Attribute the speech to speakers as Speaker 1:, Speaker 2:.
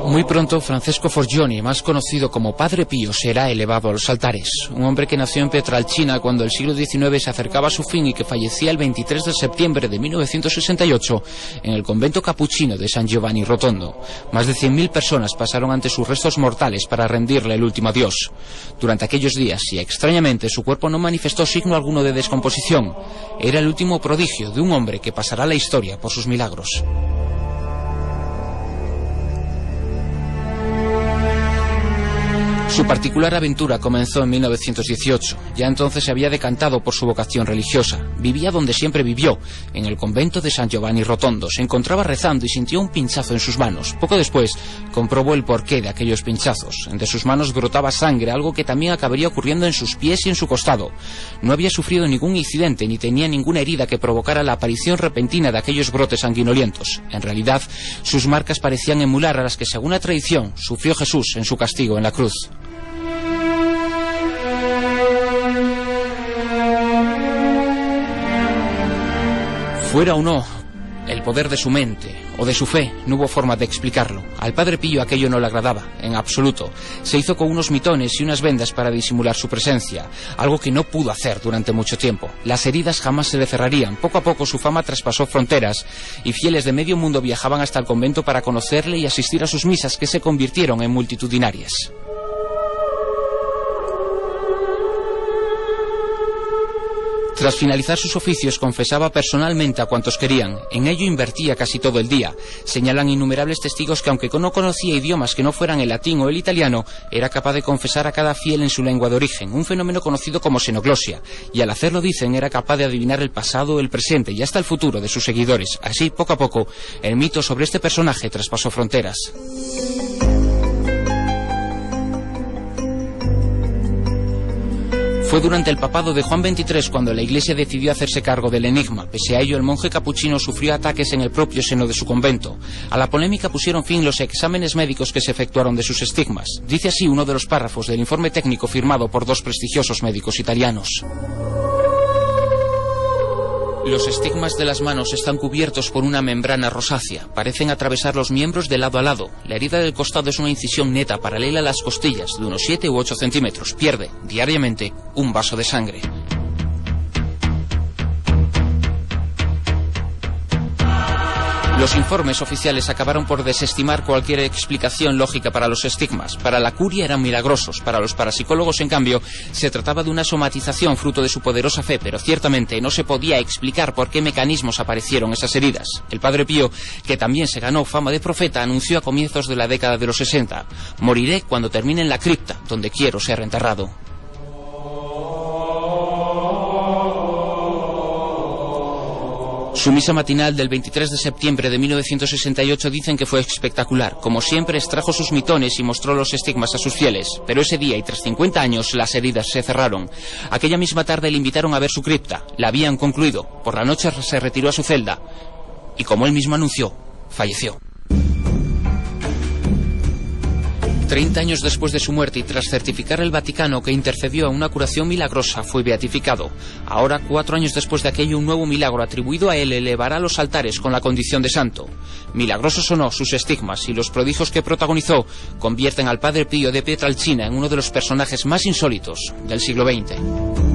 Speaker 1: Muy pronto, Francesco Forgioni, más conocido como Padre Pío, será elevado a los altares. Un hombre que nació en Pietrelcina cuando el siglo XIX se acercaba a su fin y que fallecía el 23 de septiembre de 1968 en el convento capuchino de San Giovanni Rotondo. Más de 100.000 personas pasaron ante sus restos mortales para rendirle el último adiós. Durante aquellos días, y extrañamente, su cuerpo no manifestó signo alguno de descomposición. Era el último prodigio de un hombre que pasará a la historia por sus milagros. Su particular aventura comenzó en 1918. Ya entonces se había decantado por su vocación religiosa. Vivía donde siempre vivió, en el convento de San Giovanni Rotondo. Se encontraba rezando y sintió un pinchazo en sus manos. Poco después comprobó el porqué de aquellos pinchazos. De sus manos brotaba sangre, algo que también acabaría ocurriendo en sus pies y en su costado. No había sufrido ningún incidente ni tenía ninguna herida que provocara la aparición repentina de aquellos brotes sanguinolientos. En realidad, sus marcas parecían emular a las que, según la tradición, sufrió Jesús en su castigo en la cruz. Fuera o no el poder de su mente o de su fe, no hubo forma de explicarlo. Al Padre Pío aquello no le agradaba, en absoluto. Se hizo con unos mitones y unas vendas para disimular su presencia, algo que no pudo hacer durante mucho tiempo. Las heridas jamás se le cerrarían. Poco a poco su fama traspasó fronteras y fieles de medio mundo viajaban hasta el convento para conocerle y asistir a sus misas, que se convirtieron en multitudinarias. Tras finalizar sus oficios, confesaba personalmente a cuantos querían. En ello invertía casi todo el día. Señalan innumerables testigos que, aunque no conocía idiomas que no fueran el latín o el italiano, era capaz de confesar a cada fiel en su lengua de origen, un fenómeno conocido como xenoglosia. Y al hacerlo, dicen, era capaz de adivinar el pasado, el presente y hasta el futuro de sus seguidores. Así, poco a poco, el mito sobre este personaje traspasó fronteras. Fue durante el papado de Juan XXIII cuando la Iglesia decidió hacerse cargo del enigma. Pese a ello, el monje capuchino sufrió ataques en el propio seno de su convento. A la polémica pusieron fin los exámenes médicos que se efectuaron de sus estigmas. Dice así uno de los párrafos del informe técnico firmado por dos prestigiosos médicos italianos. Los estigmas de las manos están cubiertos por una membrana rosácea. Parecen atravesar los miembros de lado a lado. La herida del costado es una incisión neta paralela a las costillas, de unos 7 u 8 centímetros. Pierde, diariamente, un vaso de sangre. Los informes oficiales acabaron por desestimar cualquier explicación lógica para los estigmas. Para la curia eran milagrosos, para los parapsicólogos, en cambio, se trataba de una somatización fruto de su poderosa fe, pero ciertamente no se podía explicar por qué mecanismos aparecieron esas heridas. El Padre Pío, que también se ganó fama de profeta, anunció a comienzos de la década de los 60: «Moriré cuando termine en la cripta, donde quiero ser enterrado». Su misa matinal del 23 de septiembre de 1968 dicen que fue espectacular. Como siempre, extrajo sus mitones y mostró los estigmas a sus fieles. Pero ese día, y tras 50 años, las heridas se cerraron. Aquella misma tarde le invitaron a ver su cripta. La habían concluido. Por la noche se retiró a su celda. Y como él mismo anunció, falleció. 30 años después de su muerte y tras certificar el Vaticano que intercedió a una curación milagrosa, fue beatificado. Ahora, 4 años después de aquello, un nuevo milagro atribuido a él elevará a los altares con la condición de santo. Milagrosos o no, sus estigmas y los prodigios que protagonizó convierten al Padre Pío de Pietrelcina en uno de los personajes más insólitos del siglo XX.